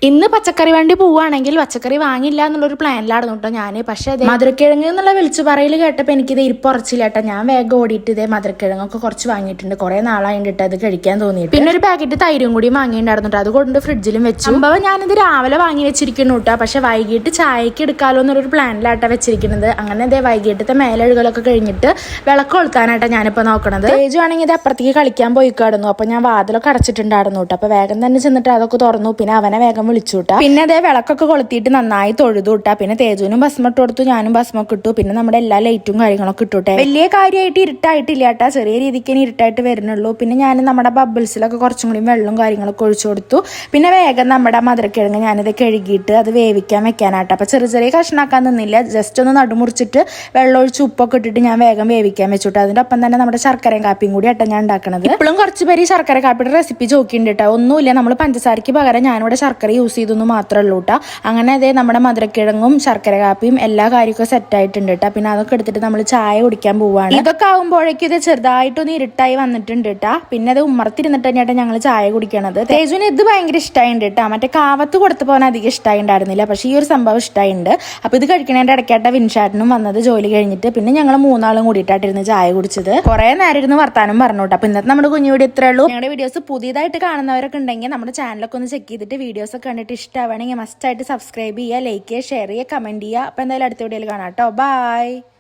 ഇന്ന് പച്ചക്കറി വണ്ടി പോവുകയാണെങ്കിൽ പച്ചക്കറി വാങ്ങില്ല എന്നുള്ളൊരു പ്ലാനിലായിരുന്നു കേട്ടോ ഞാൻ. പക്ഷെ അതെ മധുരക്കിഴങ്ങ് എന്നുള്ള വിളിച്ചു പറയൽ കേട്ടപ്പോൾ എനിക്കിത് ഇരിപ്പുറച്ചില്ല കേട്ടോ. ഞാൻ വേഗം ഓടിയിട്ട് ഇതേ മധുരക്കിഴങ്ങൊക്കെ കുറച്ച് വാങ്ങിയിട്ടുണ്ട്. കുറെ നാളായിട്ട് അത് കഴിക്കാൻ തോന്നിയിട്ട്. പിന്നെ ഒരു പാക്കറ്റ് തൈരും കൂടി വാങ്ങിയിട്ടുണ്ടായിരുന്നു കേട്ടോ. അത് കൊണ്ട് ഫ്രിഡ്ജിലും വെച്ചു. സംഭവം ഞാനിത് രാവിലെ വാങ്ങി വെച്ചിരിക്കുന്നു കേട്ടോ. പക്ഷെ വൈകിട്ട് ചായക്ക് എടുക്കാമല്ലോ എന്നൊരു പ്ലാനിലാട്ടോ വെച്ചിരിക്കുന്നത്. അങ്ങനെ ഇതേ വൈകിട്ടത്തെ മേലെഴുകലൊക്കെ കഴിഞ്ഞിട്ട് വിളക്ക് കൊളുത്താനായിട്ടാണ് ഞാനിപ്പോൾ നോക്കണത്. തേജു ആണെങ്കിൽ ഇത് അപ്പുറത്തേക്ക് കളിക്കാൻ പോയിക്കായിരുന്നു. അപ്പൊ ഞാൻ വാതിലൊക്കെ അടച്ചിട്ടുണ്ടായിരുന്നു കേട്ടോ. അപ്പൊ വേഗം തന്നെ ചെന്നിട്ട് അതൊക്കെ തുറന്നു. പിന്നെ അവനെ വേഗം വിളിച്ചുട്ടാ. പിന്നെ അതേ വിളക്കൊക്കെ കൊളുത്തിയിട്ട് നന്നായി തൊഴുതുട്ടാ. പിന്നെ തേജുവിനും ഭസ്മം ഇട്ട് കൊടുത്തു, ഞാനും ഭസ്മൊക്കെ ഇട്ടു. പിന്നെ നമ്മുടെ എല്ലാ ലൈറ്റും കാര്യങ്ങളൊക്കെ ഇട്ടുട്ടെ. വലിയ കാര്യമായിട്ട് ഇരുട്ടായിട്ടില്ല കേട്ടാ, ചെറിയ രീതിക്ക് ഇരുട്ടായിട്ട് വരുന്നുള്ളൂ. പിന്നെ ഞാൻ നമ്മുടെ ബബിൾസിലൊക്കെ കുറച്ചും കൂടി വെള്ളം കാര്യങ്ങളൊക്കെ ഒഴിച്ചു കൊടുത്തു. പിന്നെ വേഗം നമ്മുടെ മധുരക്കിഴങ്ങ് ഞാനിത് കഴുകിയിട്ട് അത് വേവിക്കാൻ വെക്കാനായിട്ട്. അപ്പൊ ചെറിയ ചെറിയ കഷ്ണാക്കാൻ നിന്നില്ല, ജസ്റ്റ് ഒന്ന് നടുമുറിച്ചിട്ട് വെള്ളം ഒഴിച്ച് ഉപ്പൊക്കെ ഇട്ടിട്ട് ഞാൻ വേഗം വേവിക്കാൻ വെച്ചുട്ടോ. അതിന്റെ ഒപ്പം തന്നെ നമ്മുടെ ശർക്കരയും കാപ്പിയും കൂടി ആട്ടെ ഞാൻ ഉണ്ടാക്കണത്. ഇപ്പോഴും കുറച്ച് പേര് ശർക്കര കാപ്പിയുടെ റെസിപ്പി ചോദിക്കുന്നുണ്ട് കേട്ടോ. ഒന്നുമില്ല, നമ്മൾ പഞ്ചസാരക്ക് പകരം ഞാനിവിടെ ശർക്കര യൂസ് ചെയ്തൊന്നും മാത്രമേ ഉള്ളൂ കേട്ടോ. അങ്ങനെ അതേ നമ്മുടെ മധുരക്കിഴങ്ങും ശർക്കര കാപ്പിയും എല്ലാ കാര്യമൊക്കെ സെറ്റ് ആയിട്ടുണ്ട് കേട്ടോ. പിന്നെ അതൊക്കെ എടുത്തിട്ട് നമ്മൾ ചായ കുടിക്കാൻ പോവാണ്. ഇതൊക്കെ ആകുമ്പോഴേക്കും ഇത് ചെറുതായിട്ടൊന്ന് ഇരുട്ടായി വന്നിട്ടുണ്ട് കേട്ടോ. പിന്നെ അത് ഉമ്മർത്തിരുന്നിട്ട് തന്നെയായിട്ട് ഞങ്ങൾ ചായ കുടിക്കണത്. തേജുവിന് ഇത് ഭയങ്കര ഇഷ്ടമായിട്ടുണ്ട് കേട്ടോ. മറ്റേ കാവത്ത് കൊടുത്തു പോകാൻ അധികം ഇഷ്ടമായിട്ടുണ്ടായിരുന്നില്ല, പക്ഷേ ഈ ഒരു സംഭവം ഇഷ്ടമായിട്ടുണ്ട്. അപ്പൊ ഇത് കഴിക്കണേന്റെ ഇടയ്ക്കാട്ട വിൻഷാട്ടിനും വന്നത് ജോലി കഴിഞ്ഞിട്ട്. പിന്നെ ഞങ്ങൾ മൂന്നാളും കൂടിയിട്ടായിട്ടിരുന്ന് ചായ കുടിച്ചത്. കുറെ നേരം ഇരുന്ന് വർത്താനം പറഞ്ഞു കേട്ടോ. അപ്പൊ ഇന്നത്തെ നമ്മുടെ കുഞ്ഞു വീഡിയോ ഇത്രേ ഉള്ളൂ. ഞങ്ങളുടെ വീഡിയോസ് പുതിയതായിട്ട് കാണുന്നവരൊക്കെ ഉണ്ടെങ്കിൽ നമ്മുടെ ചാനലൊക്കെ ഒന്ന് ചെക്ക് ചെയ്തിട്ട് വീഡിയോസ് ഒക്കെ കണ്ടിട്ട് ഇഷ്ടമാണെങ്കിൽ മസ്റ്റായിട്ട് സബ്സ്ക്രൈബ് ചെയ്യുക, ലൈക്ക് ചെയ്യുക, ഷെയർ ചെയ്യുക, കമന്റ് ചെയ്യുക. അപ്പൊ എന്തായാലും അടുത്ത വീഡിയോയിൽ കാണാം കേട്ടോ. ബൈ.